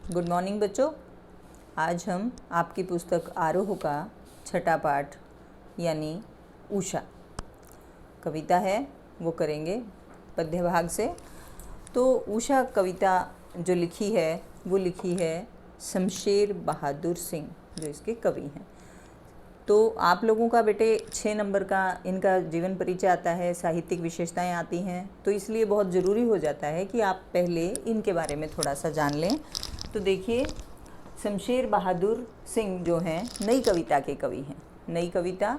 Good morning बच्चों। आज हम आपकी पुस्तक आरोह का छठा पाठ यानी उषा कविता है वो करेंगे पद्य भाग से। तो उषा कविता जो लिखी है वो लिखी है शमशेर बहादुर सिंह, जो इसके कवि हैं। तो आप लोगों का बेटे 6 नंबर का इनका जीवन परिचय आता है, साहित्यिक विशेषताएं आती हैं, तो इसलिए बहुत ज़रूरी हो जाता है कि आप पहले इनके बारे में थोड़ा सा जान लें। तो देखिए, शमशेर बहादुर सिंह जो हैं नई कविता के कवि हैं। नई कविता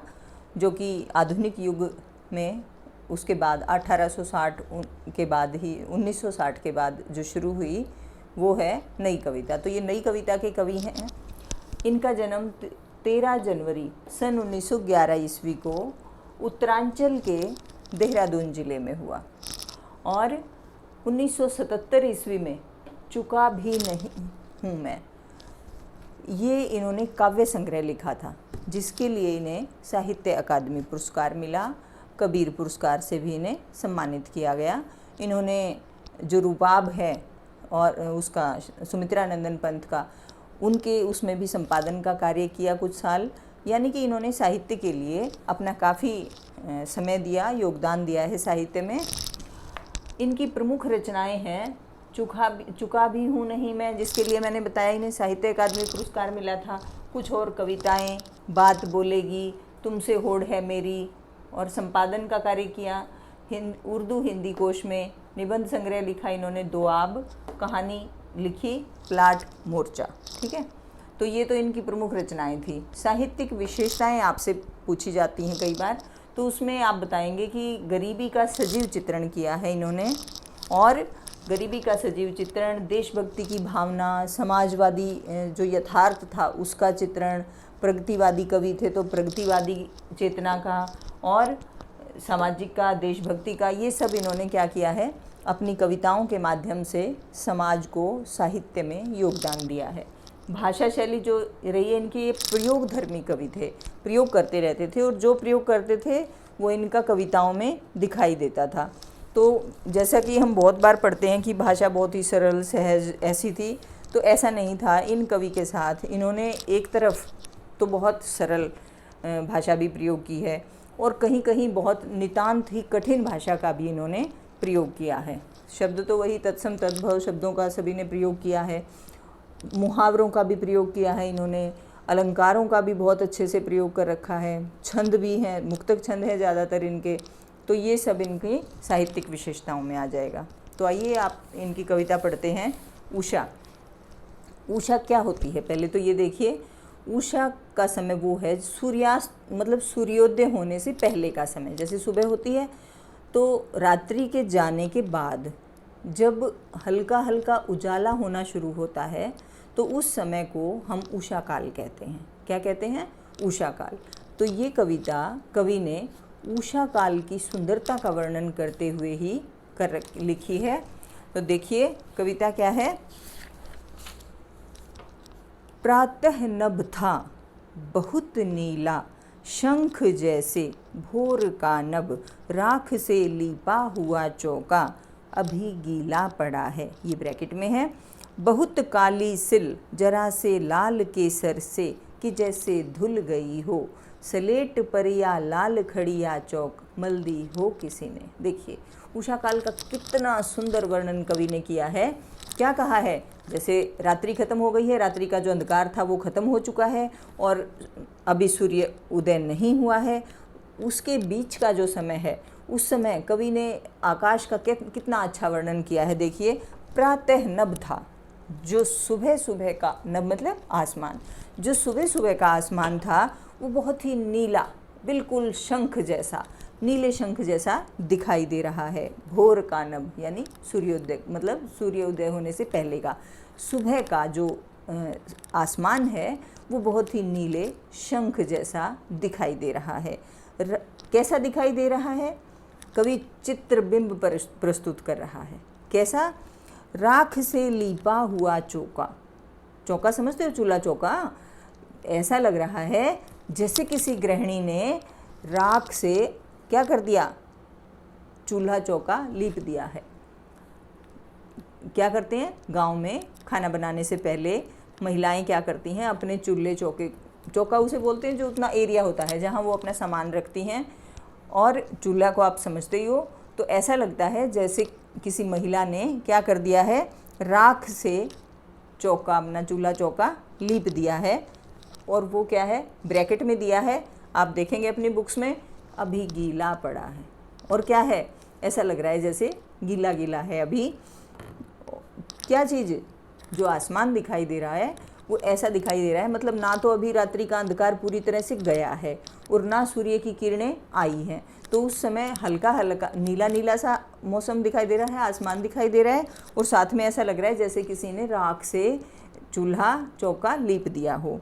जो कि आधुनिक युग में उसके बाद 1860 के बाद ही 1960 के बाद जो शुरू हुई वो है नई कविता। तो ये नई कविता के कवि हैं। इनका जन्म 13 जनवरी सन 1911 ईस्वी को उत्तरांचल के देहरादून ज़िले में हुआ और 1977 ईस्वी में चुका भी नहीं हूँ मैं, ये इन्होंने काव्य संग्रह लिखा था जिसके लिए इन्हें साहित्य अकादमी पुरस्कार मिला। कबीर पुरस्कार से भी इन्हें सम्मानित किया गया। इन्होंने जो रूबाब है और उसका सुमित्रानंदन पंत का, उनके उसमें भी संपादन का कार्य किया कुछ साल। यानी कि इन्होंने साहित्य के लिए अपना काफ़ी समय दिया, योगदान दिया है साहित्य में। इनकी प्रमुख रचनाएं हैं चुका भी हूँ नहीं मैं, जिसके लिए मैंने बताया इन्हें साहित्य अकादमी पुरस्कार मिला था। कुछ और कविताएं, बात बोलेगी, तुमसे होड़ है मेरी, और संपादन का कार्य किया। उर्दू हिंदी कोश में निबंध संग्रह लिखा इन्होंने, दोआब, कहानी लिखी, प्लाट मोर्चा। ठीक है, तो ये तो इनकी प्रमुख रचनाएं थी। साहित्यिक विशेषताएं आपसे पूछी जाती हैं कई बार, तो उसमें आप बताएंगे कि गरीबी का सजीव चित्रण किया है इन्होंने, और गरीबी का सजीव चित्रण, देशभक्ति की भावना, समाजवादी जो यथार्थ था उसका चित्रण, प्रगतिवादी कवि थे तो प्रगतिवादी चेतना का और सामाजिक का, देशभक्ति का, ये सब इन्होंने क्या किया है, अपनी कविताओं के माध्यम से समाज को साहित्य में योगदान दिया है। भाषा शैली जो रही है इनकी, ये प्रयोगधर्मी कवि थे, प्रयोग करते रहते थे और जो प्रयोग करते थे वो इनका कविताओं में दिखाई देता था। तो जैसा कि हम बहुत बार पढ़ते हैं कि भाषा बहुत ही सरल सहज ऐसी थी, तो ऐसा नहीं था। इन कवि के साथ इन्होंने एक तरफ तो बहुत सरल भाषा भी प्रयोग की है और कहीं कहीं बहुत नितांत ही कठिन भाषा का भी इन्होंने प्रयोग किया है। शब्द तो वही तत्सम तद्भव शब्दों का सभी ने प्रयोग किया है, मुहावरों का भी प्रयोग किया है इन्होंने, अलंकारों का भी बहुत अच्छे से प्रयोग कर रखा है, छंद भी हैं, मुक्तक छंद है ज़्यादातर इनके। तो ये सब इनकी साहित्यिक विशेषताओं में आ जाएगा। तो आइए आप इनकी कविता पढ़ते हैं। उषा। उषा क्या होती है, पहले तो ये देखिए, उषा का समय वो है सूर्यास्त, मतलब सूर्योदय होने से पहले का समय। जैसे सुबह होती है तो रात्रि के जाने के बाद जब हल्का हल्का उजाला होना शुरू होता है तो उस समय को हम उषा काल कहते हैं। क्या कहते हैं? उषा काल। तो ये कविता कवि ने उषा काल की सुंदरता का वर्णन करते हुए ही लिखी है। तो देखिए कविता क्या है। प्रातः नभ था बहुत नीला, शंख जैसे भोर का नभ, राख से लीपा हुआ चौका अभी गीला पड़ा है। ये ब्रैकेट में है। बहुत काली सिल जरा से लाल केसर से, कि जैसे धुल गई हो, स्लेट पर या लाल खड़िया चौक मल दी हो किसी ने। देखिए उषा काल का कितना सुंदर वर्णन कवि ने किया है। क्या कहा है? जैसे रात्रि खत्म हो गई है, रात्रि का जो अंधकार था वो खत्म हो चुका है और अभी सूर्य उदय नहीं हुआ है, उसके बीच का जो समय है उस समय कवि ने आकाश का कितना अच्छा वर्णन किया है। देखिए, प्रातः नभ था, जो सुबह सुबह का, नभ मतलब आसमान, जो सुबह सुबह का आसमान था वो बहुत ही नीला, बिल्कुल शंख जैसा, नीले शंख जैसा दिखाई दे रहा है। भोर का नभ यानी सूर्योदय, मतलब सूर्योदय होने से पहले का, सुबह का जो आसमान है वो बहुत ही नीले शंख जैसा दिखाई दे रहा है। कैसा दिखाई दे रहा है? कवि चित्रबिंब प्रस्तुत कर रहा है। कैसा? राख से लीपा हुआ चौका। चौका समझते हो, चूल्हा चौका? ऐसा लग रहा है जैसे किसी गृहिणी ने राख से क्या कर दिया, चूल्हा चौका लीप दिया है। क्या करते हैं, गांव में खाना बनाने से पहले महिलाएं क्या करती हैं, अपने चूल्हे चौके, चौका उसे बोलते हैं जो उतना एरिया होता है जहां वो अपना सामान रखती हैं, और चूल्हा को आप समझते ही हो, तो ऐसा लगता है जैसे किसी महिला ने क्या कर दिया है, राख से चौका, अपना चूल्हा चौका लीप दिया है, और वो क्या है, ब्रैकेट में दिया है, आप देखेंगे अपनी बुक्स में, अभी गीला पड़ा है, और क्या है, ऐसा लग रहा है जैसे गीला गीला है अभी। क्या चीज़, जो आसमान दिखाई दे रहा है वो ऐसा दिखाई दे रहा है, मतलब ना तो अभी रात्रि का अंधकार पूरी तरह से गया है और ना सूर्य की किरणें आई हैं, तो उस समय हल्का हल्का नीला नीला सा मौसम दिखाई दे रहा है, आसमान दिखाई दे रहा है, और साथ में ऐसा लग रहा है जैसे किसी ने राख से चूल्हा चौका लीप दिया हो।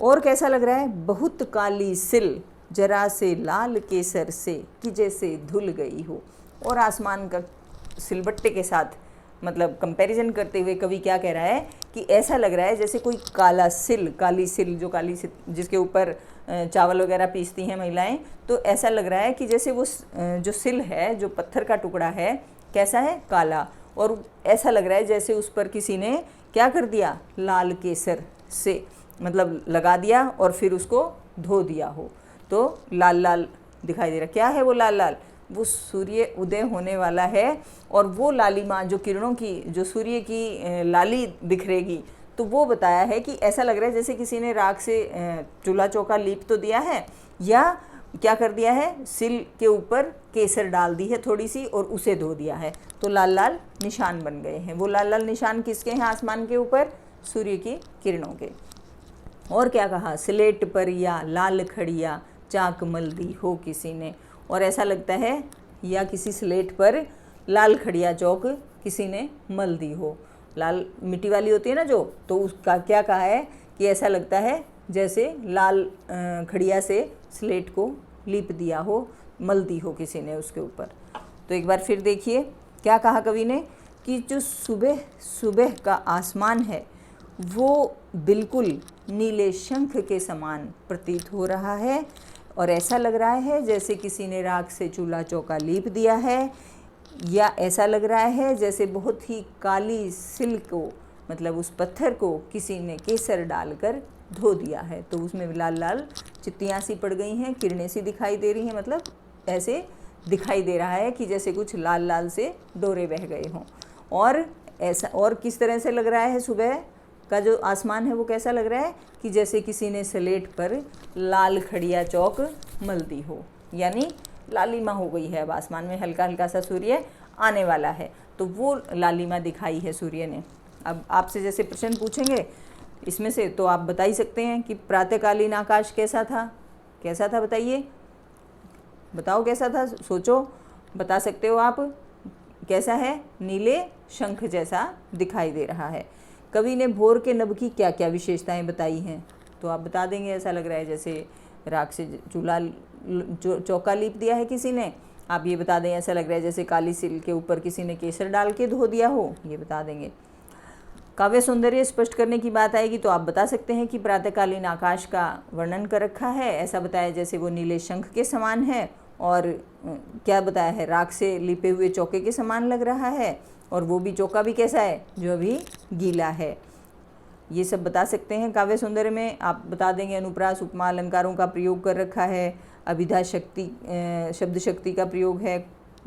और कैसा लग रहा है, बहुत काली सिल जरा से लाल केसर से कि जैसे धुल गई हो। और आसमान का सिलबट्टे के साथ मतलब कंपैरिजन करते हुए कवि क्या कह रहा है कि ऐसा लग रहा है जैसे कोई काला सिल, काली सिल, जो काली सिल जिसके ऊपर चावल वगैरह पीसती हैं महिलाएं, तो ऐसा लग रहा है कि जैसे वो जो सिल है, जो पत्थर का टुकड़ा है, कैसा है, काला, और ऐसा लग रहा है जैसे उस पर किसी ने क्या कर दिया, लाल केसर से मतलब लगा दिया और फिर उसको धो दिया हो, तो लाल लाल दिखाई दे रहा। क्या है वो लाल लाल, वो सूर्य उदय होने वाला है, और वो लालिमा जो किरणों की, जो सूर्य की लाली बिखरेगी, तो वो बताया है कि ऐसा लग रहा है जैसे किसी ने राख से चूल्हा चौका लीप तो दिया है, या क्या कर दिया है, सिल के ऊपर केसर डाल दी है थोड़ी सी और उसे धो दिया है, तो लाल लाल निशान बन गए हैं। वो लाल लाल निशान किसके हैं आसमान के ऊपर, सूर्य की किरणों के। और क्या कहा, स्लेट पर या लाल खड़िया चाक मल दी हो किसी ने, और ऐसा लगता है या किसी स्लेट पर लाल खड़िया चौक किसी ने मल दी हो, लाल मिट्टी वाली होती है ना जो, तो उसका क्या कहा है कि ऐसा लगता है जैसे लाल खड़िया से स्लेट को लीप दिया हो, मल दी हो किसी ने उसके ऊपर। तो एक बार फिर देखिए क्या कहा कवि ने कि जो सुबह सुबह का आसमान है वो बिल्कुल नीले शंख के समान प्रतीत हो रहा है, और ऐसा लग रहा है जैसे किसी ने राख से चूल्हा चौका लीप दिया है, या ऐसा लग रहा है जैसे बहुत ही काली सिल को, मतलब उस पत्थर को किसी ने केसर डालकर धो दिया है, तो उसमें लाल लाल चित्तियाँ सी पड़ गई हैं, किरणें सी दिखाई दे रही हैं, मतलब ऐसे दिखाई दे रहा है कि जैसे कुछ लाल लाल से डोरे बह गए हों। और ऐसा, और किस तरह से लग रहा है, सुबह का जो आसमान है वो कैसा लग रहा है कि जैसे किसी ने स्लेट पर लाल खड़िया चौक मल दी हो, यानी लालिमा हो गई है, अब आसमान में हल्का हल्का सा सूर्य आने वाला है, तो वो लालिमा दिखाई है सूर्य ने। अब आपसे जैसे प्रश्न पूछेंगे इसमें से, तो आप बता ही सकते हैं कि प्रातःकालीन आकाश कैसा था, कैसा था बताइए, बताओ कैसा था, सोचो, बता सकते हो आप, कैसा है, नीले शंख जैसा दिखाई दे रहा है। कवि ने भोर के नभ की क्या क्या विशेषताएं बताई हैं, तो आप बता देंगे ऐसा लग रहा है जैसे राख से चूल्हा चौका लीप दिया है किसी ने, आप ये बता दें ऐसा लग रहा है जैसे काली सिल के ऊपर किसी ने केसर डाल के धो दिया हो, ये बता देंगे। काव्य सौंदर्य स्पष्ट करने की बात आएगी तो आप बता सकते हैं कि प्रातःकालीन आकाश का वर्णन कर रखा है, ऐसा बताया जैसे वो नीले शंख के समान है, और क्या बताया है, राख से लिपे हुए चौके के समान लग रहा है, और वो भी चौका भी कैसा है, जो अभी गीला है। ये सब बता सकते हैं काव्य सौंदर्य में। आप बता देंगे अनुप्रास उपमा अलंकारों का प्रयोग कर रखा है, अभिधा शक्ति शब्द शक्ति का प्रयोग है,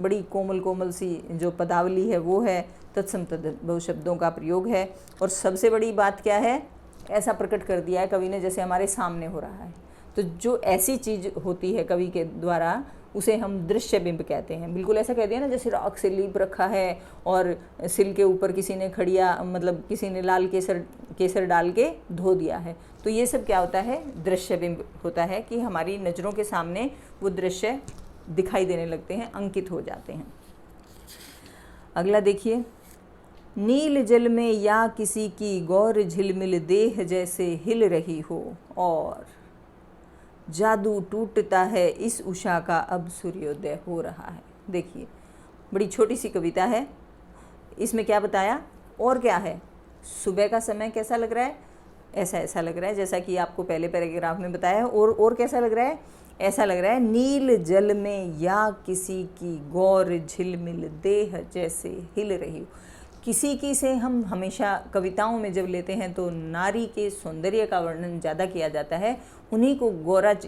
बड़ी कोमल कोमल सी जो पदावली है वो है, तत्सम तद्भव शब्दों का प्रयोग है, और सबसे बड़ी बात क्या है, ऐसा प्रकट कर दिया है कवि ने जैसे हमारे सामने हो रहा है। तो जो ऐसी चीज़ होती है कवि के द्वारा उसे हम दृश्य बिंब कहते हैं। बिल्कुल ऐसा कह दिया ना जैसे राख से लीप रखा है और सिल के ऊपर किसी ने खड़िया, मतलब किसी ने लाल केसर डाल के धो दिया है, तो ये सब क्या होता है, दृश्य बिंब होता है कि हमारी नज़रों के सामने वो दृश्य दिखाई देने लगते हैं, अंकित हो जाते हैं। अगला देखिए, नील जल में या किसी की गौर झिलमिल देह जैसे हिल रही हो, और जादू टूटता है इस उषा का अब सूर्योदय हो रहा है। देखिए बड़ी छोटी सी कविता है, इसमें क्या बताया, और क्या है, सुबह का समय कैसा लग रहा है, ऐसा लग रहा है जैसा कि आपको पहले पैराग्राफ में बताया है। और कैसा लग रहा है, ऐसा लग रहा है नील जल में या किसी की गौर झिलमिल देह जैसे हिल रही हो। किसी की से हम हमेशा कविताओं में जब लेते हैं तो नारी के सौंदर्य का वर्णन ज़्यादा किया जाता है, उन्हीं को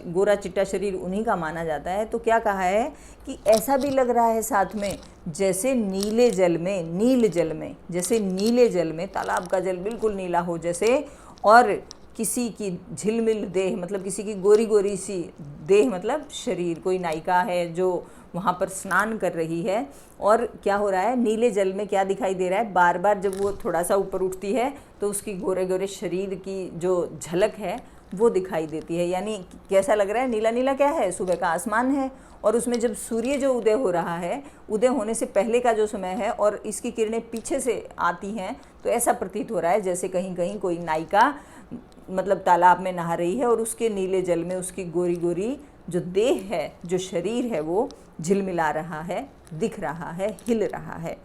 गोरा चिट्टा शरीर उन्हीं का माना जाता है। तो क्या कहा है कि ऐसा भी लग रहा है साथ में जैसे नीले जल में, नील जल में, जैसे नीले जल में, तालाब का जल बिल्कुल नीला हो जैसे, और किसी की झिलमिल देह मतलब किसी की गोरी गोरी सी देह मतलब शरीर, कोई नायिका है जो वहाँ पर स्नान कर रही है, और क्या हो रहा है, नीले जल में क्या दिखाई दे रहा है, बार बार जब वो थोड़ा सा ऊपर उठती है तो उसकी गोरे गोरे शरीर की जो झलक है वो दिखाई देती है। यानी कैसा लग रहा है, नीला नीला क्या है, सुबह का आसमान है, और उसमें जब सूर्य जो उदय हो रहा है, उदय होने से पहले का जो समय है और इसकी किरणें पीछे से आती हैं, तो ऐसा प्रतीत हो रहा है जैसे कहीं कहीं कोई नायिका मतलब तालाब में नहा रही है और उसके नीले जल में उसकी गोरी गोरी जो देह है, जो शरीर है, वो झिलमिला रहा है, दिख रहा है, हिल रहा है।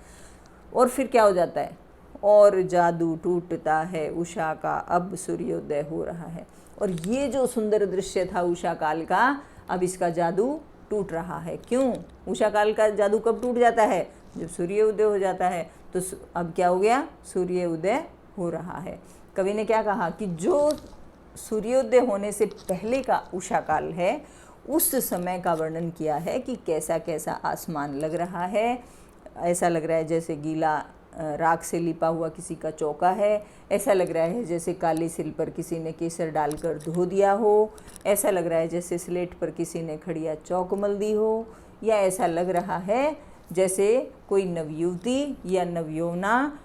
और फिर क्या हो जाता है, और जादू टूटता है उषा का, अब सूर्योदय हो रहा है। और ये जो सुंदर दृश्य था उषा काल का, अब इसका जादू टूट रहा है। क्यों? उषा काल का जादू कब टूट जाता है, जब सूर्य उदय हो जाता है। तो अब क्या हो गया, सूर्य उदय हो रहा है। कवि ने क्या कहा कि जो सूर्योदय होने से पहले का उषा काल है, उस समय का वर्णन किया है कि कैसा कैसा आसमान लग रहा है। ऐसा लग रहा है जैसे गीला राख से लिपा हुआ किसी का चौका है, ऐसा लग रहा है जैसे काली सिल पर किसी ने केसर डालकर धो दिया हो, ऐसा लग रहा है जैसे स्लेट पर किसी ने खड़िया चौक मल दी हो, या ऐसा लग रहा है जैसे कोई नवयुवती या नवयौवना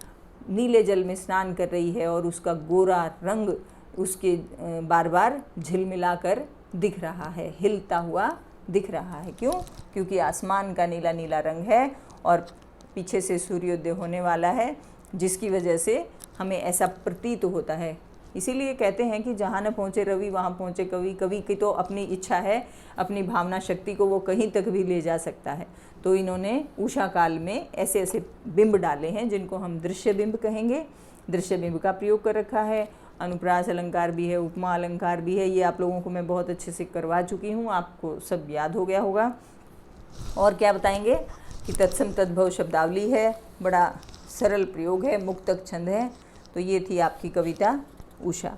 नीले जल में स्नान कर रही है और उसका गोरा रंग उसके बार बार झिलमिलाकर दिख रहा है, हिलता हुआ दिख रहा है। क्यों? क्योंकि आसमान का नीला नीला रंग है और पीछे से सूर्योदय होने वाला है, जिसकी वजह से हमें ऐसा प्रतीत होता है। इसीलिए कहते हैं कि जहाँ न पहुँचे रवि वहाँ पहुँचे कवि। कवि की तो अपनी इच्छा है, अपनी भावना शक्ति को वो कहीं तक भी ले जा सकता है। तो इन्होंने उषा काल में ऐसे ऐसे बिंब डाले हैं जिनको हम दृश्य बिंब कहेंगे। दृश्य बिंब का प्रयोग कर रखा है, अनुप्रास अलंकार भी है, उपमा अलंकार भी है। ये आप लोगों को मैं बहुत अच्छे से करवा चुकी हूँ, आपको सब याद हो गया होगा। और क्या बताएंगे कि तत्सम तद्भव शब्दावली है, बड़ा सरल प्रयोग है, मुक्तक छंद है। तो ये थी आपकी कविता उषा।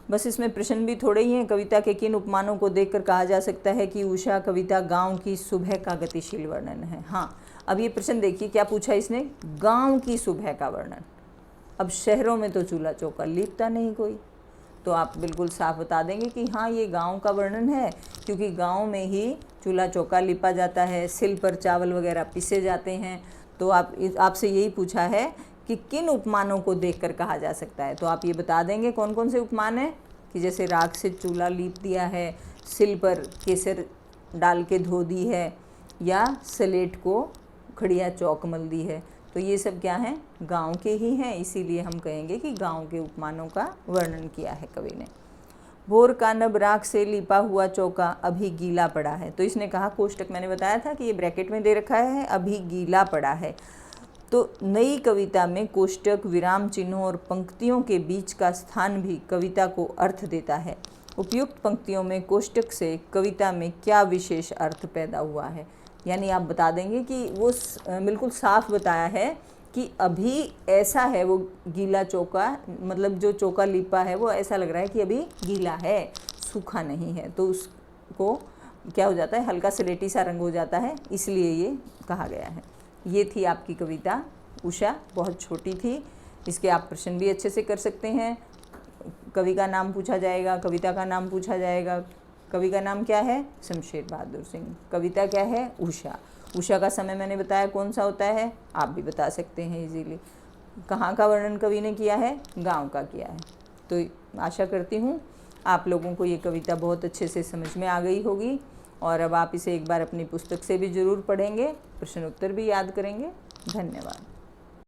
बस इसमें प्रश्न भी थोड़े ही हैं। कविता के किन उपमानों को देखकर कहा जा सकता है कि उषा कविता गांव की सुबह का गतिशील वर्णन है। हाँ, अब ये प्रश्न देखिए क्या पूछा इसने, गांव की सुबह का वर्णन। अब शहरों में तो चूल्हा चौका लीपता नहीं कोई, तो आप बिल्कुल साफ बता देंगे कि हाँ ये गांव का वर्णन है, क्योंकि गांव में ही चूल्हा चौका लिपा जाता है, सिल पर चावल वगैरह पीसे जाते हैं। तो आपसे यही पूछा है कि किन उपमानों को देखकर कहा जा सकता है। तो आप ये बता देंगे कौन कौन से उपमान हैं, कि जैसे राख से चूल्हा लीप दिया है, सिल पर केसर डाल के धो दी है, या स्लेट को खड़िया चौक मल दी है। तो ये सब क्या हैं, गांव के ही हैं, इसीलिए हम कहेंगे कि गांव के उपमानों का वर्णन किया है कवि ने। भोर का नभ राख से लिपा हुआ चौका अभी गीला पड़ा है। तो इसने कहा, कोष्टक मैंने बताया था कि ये ब्रैकेट में दे रखा है, अभी गीला पड़ा है। तो नई कविता में कोष्टक, विराम चिन्हों और पंक्तियों के बीच का स्थान भी कविता को अर्थ देता है। उपयुक्त पंक्तियों में कोष्टक से कविता में क्या विशेष अर्थ पैदा हुआ है। यानी आप बता देंगे कि वो बिल्कुल साफ बताया है कि अभी ऐसा है वो गीला चौका, मतलब जो चौका लिपा है वो ऐसा लग रहा है कि अभी गीला है, सूखा नहीं है। तो उसको क्या हो जाता है, हल्का स्लेटी सा रंग हो जाता है, इसलिए ये कहा गया है। ये थी आपकी कविता उषा, बहुत छोटी थी। इसके आप प्रश्न भी अच्छे से कर सकते हैं। कवि का नाम पूछा जाएगा, कविता का नाम पूछा जाएगा। कवि का नाम क्या है, शमशेर बहादुर सिंह। कविता क्या है, उषा। उषा का समय मैंने बताया कौन सा होता है, आप भी बता सकते हैं इजीली। कहाँ का वर्णन कवि ने किया है, गांव का किया है। तो आशा करती हूँ आप लोगों को ये कविता बहुत अच्छे से समझ में आ गई होगी, और अब आप इसे एक बार अपनी पुस्तक से भी ज़रूर पढ़ेंगे, प्रश्न उत्तर भी याद करेंगे। धन्यवाद।